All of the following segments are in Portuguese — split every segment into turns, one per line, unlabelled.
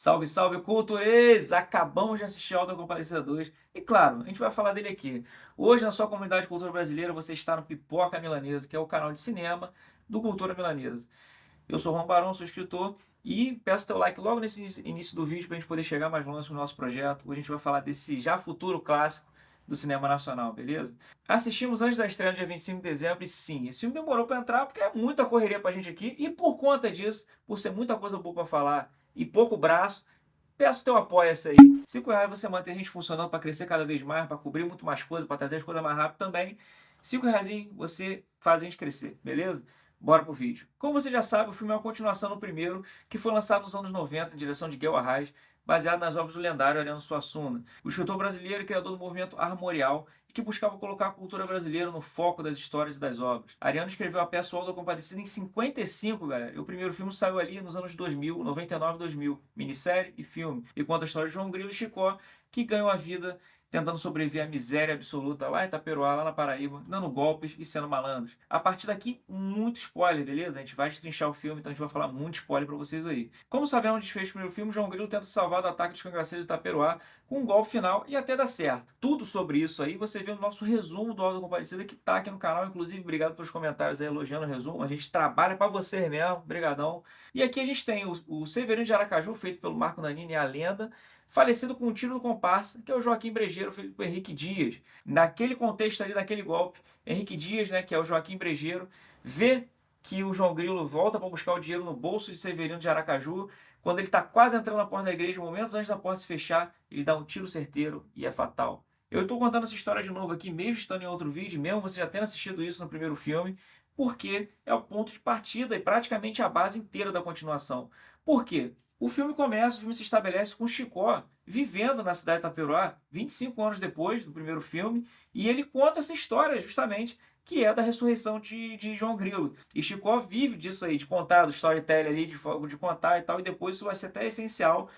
Salve, salve, cultures! Acabamos de assistir Auto da Compadecida 2 e, claro, a gente vai falar dele aqui. Hoje, na sua comunidade Cultura Brasileira, você está no Pipoca Milanesa, que é o canal de cinema do Cultura Milanesa. Eu sou o Juan Barão, sou escritor e peço teu like logo nesse início do vídeo para a gente poder chegar mais longe no nosso projeto. Hoje a gente vai falar desse já futuro clássico do cinema nacional, beleza? Assistimos antes da estreia, no dia 25 de dezembro, e sim, esse filme demorou para entrar porque é muita correria pra gente aqui, e por conta disso, por ser muita coisa boa para falar e pouco braço, peço teu apoio essa aí. R$ 5 você mantém a gente funcionando para crescer cada vez mais, para cobrir muito mais coisa, para trazer as coisas mais rápido também. R$ 5 você faz a gente crescer, beleza? Bora pro vídeo. Como você já sabe, o filme é uma continuação do primeiro, que foi lançado nos anos 90, em direção de Guel Arraes, baseado nas obras do lendário Ariano Suassuna, o escritor brasileiro e criador do movimento armorial e que buscava colocar a cultura brasileira no foco das histórias e das obras. Ariano escreveu a peça O Auto da Compadecida em 55, galera, e o primeiro filme saiu ali nos anos 2000, 99 e 2000, minissérie e filme, e conta a história de João Grilo e Chicó, que ganham a vida tentando sobreviver à miséria absoluta lá em Itaperoá, lá na Paraíba, dando golpes e sendo malandros. A partir daqui, muito spoiler, beleza? A gente vai destrinchar o filme, então a gente vai falar muito spoiler pra vocês aí. Como sabemos no desfecho do primeiro filme, João Grilo tenta salvar do ataque dos cangaceiros de Itaperoá com um golpe final e até dá certo. Tudo sobre isso aí você vê no nosso resumo do Auto da Compadecida que tá aqui no canal. Inclusive, obrigado pelos comentários aí elogiando o resumo. A gente trabalha pra vocês mesmo, brigadão. E aqui a gente tem o Severino de Aracaju, feito pelo Marco Nanini, a lenda, falecido com um tiro no comparsa, que é o Joaquim Brejeiro, filho do Henrique Dias. Naquele contexto ali, daquele golpe, Henrique Dias, né, que é o Joaquim Brejeiro, vê que o João Grilo volta para buscar o dinheiro no bolso de Severino de Aracaju. Quando ele está quase entrando na porta da igreja, momentos antes da porta se fechar, ele dá um tiro certeiro e é fatal. Eu estou contando essa história de novo aqui, mesmo estando em outro vídeo, mesmo você já tendo assistido isso no primeiro filme, porque é o ponto de partida e praticamente a base inteira da continuação. Por quê? O filme se estabelece com Chicó vivendo na cidade de Itaperoá 25 anos depois do primeiro filme, e ele conta essa história justamente que é da ressurreição de João Grilo. E Chicó vive disso aí, de contar, do storytelling ali, de contar e tal, e depois isso vai ser até essencial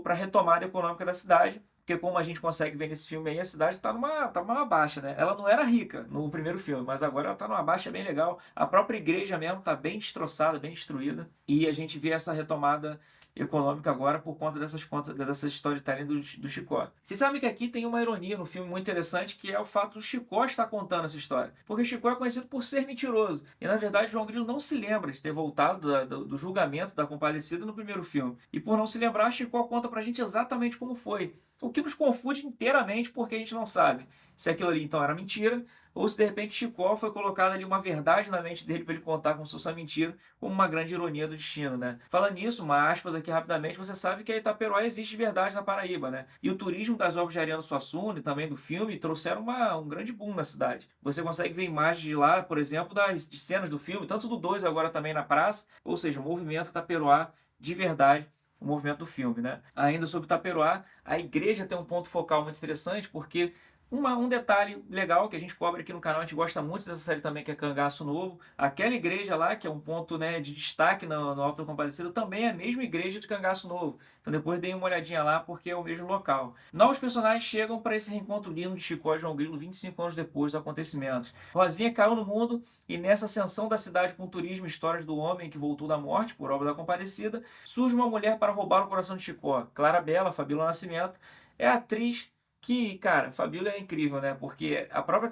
para a retomada econômica da cidade, porque como a gente consegue ver nesse filme aí, a cidade tá numa baixa, né? Ela não era rica no primeiro filme, mas agora ela tá numa baixa bem legal. A própria igreja mesmo tá bem destroçada, bem destruída, e a gente vê essa retomada econômica agora por conta dessas contas, dessas storytelling do Chicó. Você sabe que aqui tem uma ironia no filme muito interessante, que é o fato do Chicó estar contando essa história. Porque Chicó é conhecido por ser mentiroso. E na verdade João Grilo não se lembra de ter voltado do julgamento da Compadecida no primeiro filme. E por não se lembrar, Chicó conta pra gente exatamente como foi. O que nos confunde inteiramente porque a gente não sabe se aquilo ali então era mentira ou se de repente Chicó foi colocado ali uma verdade na mente dele para ele contar como se fosse uma mentira, como uma grande ironia do destino, né? Falando nisso, uma aspas aqui rapidamente, você sabe que a Itaperoá existe de verdade na Paraíba, né? E o turismo das obras de Ariano Suassuna e também do filme trouxeram um grande boom na cidade. Você consegue ver imagens de lá, por exemplo, de cenas do filme, tanto do 2 agora também na praça, ou seja, o movimento Itaperoá de verdade, o movimento do filme, né? Ainda sobre Itaperoá, a igreja tem um ponto focal muito interessante, porque um detalhe legal que a gente cobre aqui no canal, a gente gosta muito dessa série também, que é Cangaço Novo. Aquela igreja lá, que é um ponto, né, de destaque no Alto da Compadecida, também é a mesma igreja de Cangaço Novo. Então depois dei uma olhadinha lá, porque é o mesmo local. Novos personagens chegam para esse reencontro lindo de Chicó e João Grilo 25 anos depois dos acontecimentos. Rosinha caiu no mundo e nessa ascensão da cidade com turismo e histórias do homem que voltou da morte por obra da Compadecida, surge uma mulher para roubar o coração de Chicó. Clara Bela, Fabíola Nascimento, é a atriz que, cara, Fabíola é incrível, né? Porque a própria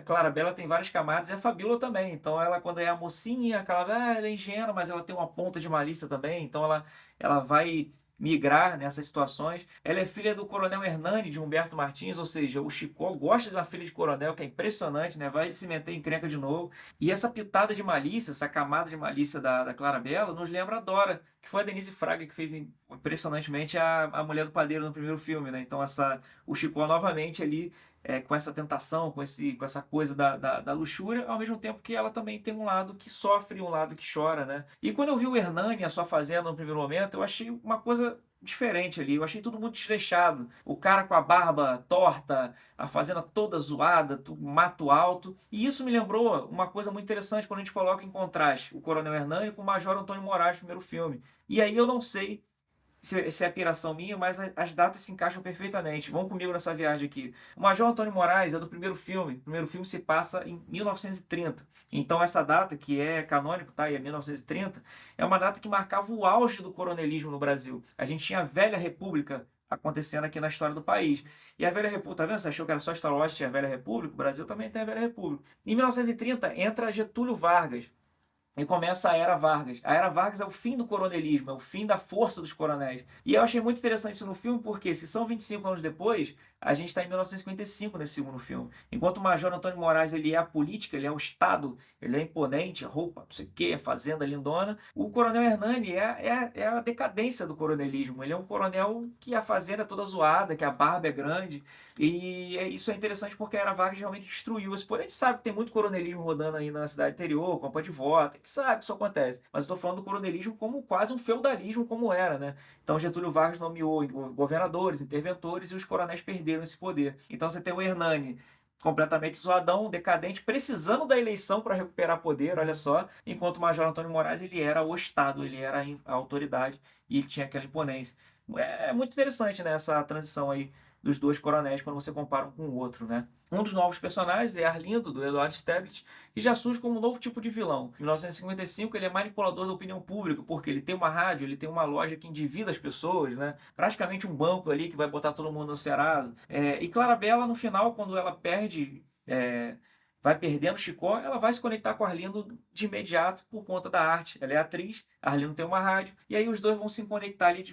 Clara Bela tem várias camadas e a Fabíola também. Então ela, quando é a mocinha, ela é ingênua, mas ela tem uma ponta de malícia também. Então ela vai migrar nessas situações. Ela é filha do Coronel Hernani, de Humberto Martins, ou seja, o Chicó gosta de uma filha de coronel, que é impressionante, né? Vai se meter em encrenca de novo. E essa pitada de malícia, essa camada de malícia da Clara Bela, nos lembra a Dora, que foi a Denise Fraga que fez impressionantemente a Mulher do Padeiro no primeiro filme, né? Então o Chicó novamente ali com essa tentação, com essa coisa da luxúria, ao mesmo tempo que ela também tem um lado que sofre, um lado que chora, né? E quando eu vi o Hernani, a sua fazenda no primeiro momento, eu achei uma coisa diferente ali. Eu achei tudo muito desleixado. O cara com a barba torta, a fazenda toda zoada, tudo mato alto. E isso me lembrou uma coisa muito interessante quando a gente coloca em contraste o Coronel Hernani com o Major Antônio Moraes no primeiro filme. E aí eu não sei se é piração minha, mas as datas se encaixam perfeitamente. Vão comigo nessa viagem aqui. O Major Antônio Moraes é do primeiro filme. O primeiro filme se passa em 1930. Então essa data, que é canônico, tá? E é 1930, é uma data que marcava o auge do coronelismo no Brasil. A gente tinha a Velha República acontecendo aqui na história do país. E a Velha República, tá vendo? Você achou que era só Star Wars tinha a Velha República? O Brasil também tem a Velha República. Em 1930 entra Getúlio Vargas, e começa a Era Vargas. A Era Vargas é o fim do coronelismo, é o fim da força dos coronéis. E eu achei muito interessante isso no filme, porque se são 25 anos depois, a gente está em 1955 nesse segundo filme. Enquanto o Major Antônio Moraes ele é a política, ele é o Estado, ele é imponente, a roupa, não sei o quê, a fazenda lindona, o Coronel Hernani é a decadência do coronelismo. Ele é um coronel que a fazenda é toda zoada, que a barba é grande. E isso é interessante porque a Era Vargas realmente destruiu esse poder. A gente sabe que tem muito coronelismo rodando aí na cidade interior, Compa de Voto, a gente sabe que isso acontece. Mas eu estou falando do coronelismo como quase um feudalismo como era, né? Então Getúlio Vargas nomeou governadores, interventores e os coronéis perderam esse poder. Então você tem o Hernani completamente zoadão, decadente, precisando da eleição para recuperar poder, olha só, enquanto o Major Antônio Moraes ele era o Estado, ele era a autoridade e ele tinha aquela imponência. É muito interessante, né, essa transição aí dos dois coronéis quando você compara um com o outro, né? Um dos novos personagens é Arlindo, do Eduardo Stablitt, que já surge como um novo tipo de vilão. Em 1955 ele é manipulador da opinião pública, porque ele tem uma rádio, ele tem uma loja que endivida as pessoas, né? Praticamente um banco ali que vai botar todo mundo no Serasa. E Clarabella, no final, quando ela perde... vai perdendo Chicó, ela vai se conectar com Arlindo de imediato por conta da arte. Ela é atriz, Arlindo tem uma rádio, e aí os dois vão se conectar ali.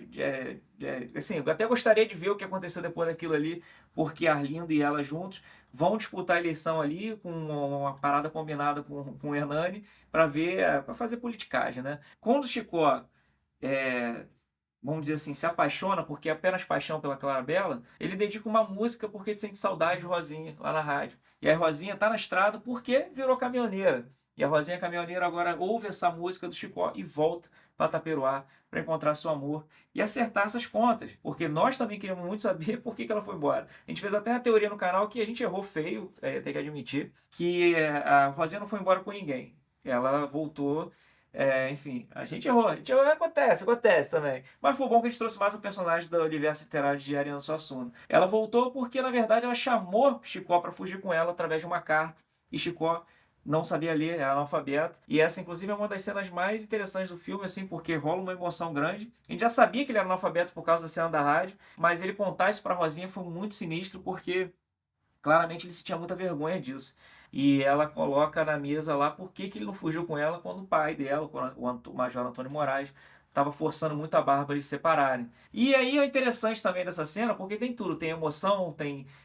Assim, eu até gostaria de ver o que aconteceu depois daquilo ali, porque Arlindo e ela juntos vão disputar a eleição ali com uma parada combinada com o Hernani para ver, para fazer politicagem, né? Quando o Chicó é, vamos dizer assim, se apaixona, porque é apenas paixão pela Clarabella, ele dedica uma música porque ele sente saudade de Rosinha lá na rádio. E a Rosinha tá na estrada porque virou caminhoneira. E a Rosinha caminhoneira agora ouve essa música do Chicó e volta para Taperoá para encontrar seu amor e acertar essas contas. Porque nós também queríamos muito saber por que ela foi embora. A gente fez até uma teoria no canal que a gente errou feio, tem que admitir, que a Rosinha não foi embora com ninguém. Ela voltou enfim, acontece também. Mas foi bom que a gente trouxe mais um personagem do universo literário de Ariano Suassuna. Ela voltou porque, na verdade, ela chamou Chicó para fugir com ela através de uma carta. E Chicó não sabia ler, era analfabeto. E essa, inclusive, é uma das cenas mais interessantes do filme, assim, porque rola uma emoção grande. A gente já sabia que ele era analfabeto por causa da cena da rádio, mas ele contar isso para Rosinha foi muito sinistro, porque claramente ele sentia muita vergonha disso. E ela coloca na mesa lá por que ele não fugiu com ela quando o pai dela, o Major Antônio Moraes, estava forçando muito a barra para eles se separarem. E aí é interessante também dessa cena, porque tem tudo, tem emoção,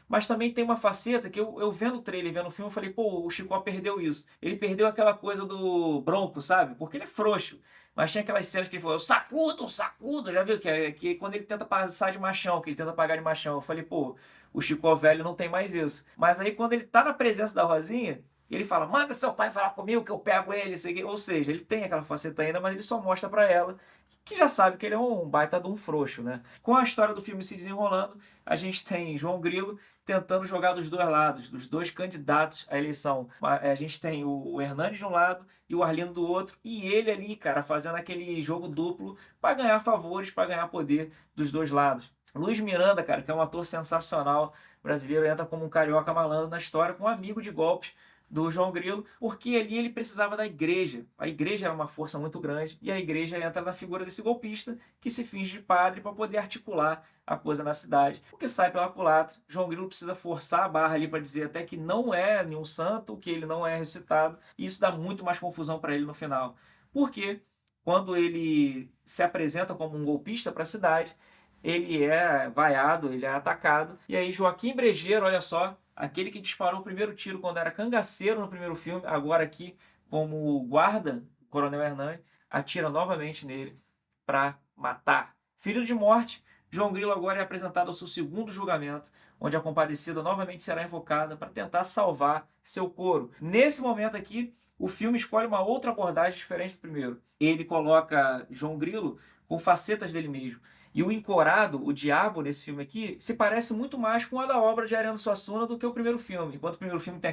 mas também tem uma faceta que eu vendo o trailer, vendo o filme, eu falei, pô, o Chicó perdeu isso. Ele perdeu aquela coisa do bronco, sabe? Porque ele é frouxo. Mas tinha aquelas cenas que ele falou, sacudo, sacudo, já viu? Que quando ele tenta passar de machão, que ele tenta pagar de machão. Eu falei, pô, o Chicó velho não tem mais isso. Mas aí quando ele tá na presença da Rosinha, ele fala, manda seu pai falar comigo que eu pego ele. Ou seja, ele tem aquela faceta ainda, mas ele só mostra pra ela que já sabe que ele é um baita de um frouxo, né? Com a história do filme se desenrolando, a gente tem João Grilo tentando jogar dos dois lados, dos dois candidatos à eleição. A gente tem o Hernandes de um lado e o Arlindo do outro, e ele ali, cara, fazendo aquele jogo duplo para ganhar favores, para ganhar poder dos dois lados. Luiz Miranda, cara, que é um ator sensacional brasileiro, entra como um carioca malandro na história, com um amigo de golpes do João Grilo, porque ali ele precisava da igreja. A igreja era uma força muito grande e a igreja entra na figura desse golpista que se finge de padre para poder articular a coisa na cidade. O que sai pela culatra, João Grilo precisa forçar a barra ali para dizer até que não é nenhum santo, que ele não é ressuscitado, e isso dá muito mais confusão para ele no final. Porque quando ele se apresenta como um golpista para a cidade, ele é vaiado, ele é atacado, e aí Joaquim Brejeiro, olha só, aquele que disparou o primeiro tiro quando era cangaceiro no primeiro filme, agora aqui como guarda, o Coronel Hernani, atira novamente nele para matar. Ferido de morte, João Grilo agora é apresentado ao seu segundo julgamento, onde a compadecida novamente será invocada para tentar salvar seu coro. Nesse momento aqui, o filme escolhe uma outra abordagem diferente do primeiro. Ele coloca João Grilo com facetas dele mesmo. E o encorado, o diabo nesse filme aqui, se parece muito mais com a da obra de Ariano Suassuna do que o primeiro filme. Enquanto o primeiro filme tem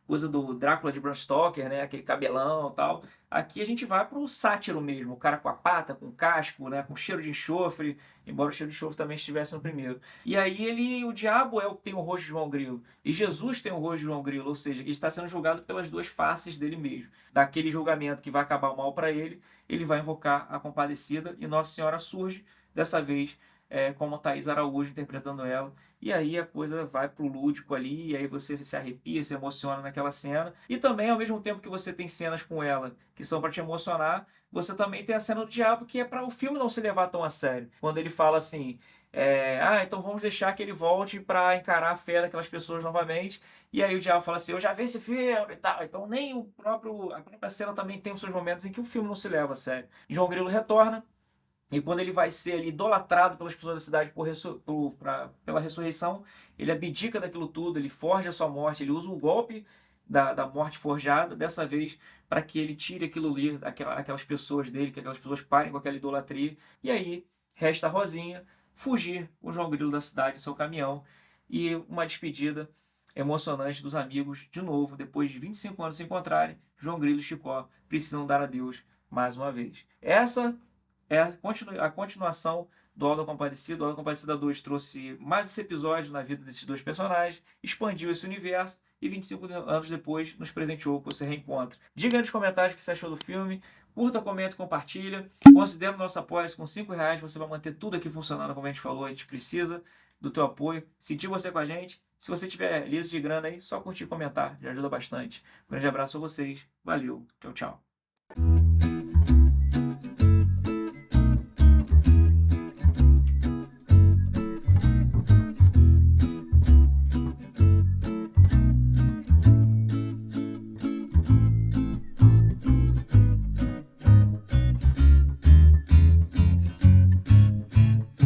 coisa do Drácula de Bram Stoker, né? Aquele cabelão e tal. Aqui a gente vai pro sátiro mesmo, o cara com a pata, com casco, né? Com cheiro de enxofre, embora o cheiro de enxofre também estivesse no primeiro. E aí o diabo é o que tem o rosto de João Grilo, e Jesus tem o rosto de João Grilo, ou seja, ele está sendo julgado pelas duas faces dele mesmo. Daquele julgamento que vai acabar o mal para ele vai invocar a Compadecida e Nossa Senhora surge, dessa vez como Thaís Araújo interpretando ela. E aí a coisa vai pro lúdico ali, e aí você se arrepia, se emociona naquela cena. E também, ao mesmo tempo que você tem cenas com ela que são para te emocionar, você também tem a cena do diabo que é para o filme não se levar tão a sério. Quando ele fala assim, então vamos deixar que ele volte para encarar a fé daquelas pessoas novamente. E aí o diabo fala assim, eu já vi esse filme e tal. Então nem a própria cena também tem os seus momentos em que o filme não se leva a sério. João Grilo retorna, e quando ele vai ser ali idolatrado pelas pessoas da cidade pela ressurreição, ele abdica daquilo tudo, ele forja a sua morte, ele usa um golpe da morte forjada, dessa vez para que ele tire aquilo ali, aquelas pessoas dele, que aquelas pessoas parem com aquela idolatria. E aí resta a Rosinha fugir o João Grilo da cidade em seu caminhão e uma despedida emocionante dos amigos, de novo, depois de 25 anos se encontrarem, João Grilo e Chicó precisam dar adeus mais uma vez. Essa é a continuação do Auto da Compadecida. O Auto da Compadecida 2 trouxe mais esse episódio na vida desses dois personagens, expandiu esse universo e 25 anos depois nos presenteou com esse reencontro. Diga aí nos comentários o que você achou do filme, curta, comenta e compartilha. Considere o nosso apoio, com R$5 você vai manter tudo aqui funcionando como a gente falou, a gente precisa do teu apoio. Sentir você com a gente. Se você tiver liso de grana aí, só curtir e comentar, já ajuda bastante. Um grande abraço a vocês, valeu, tchau, tchau.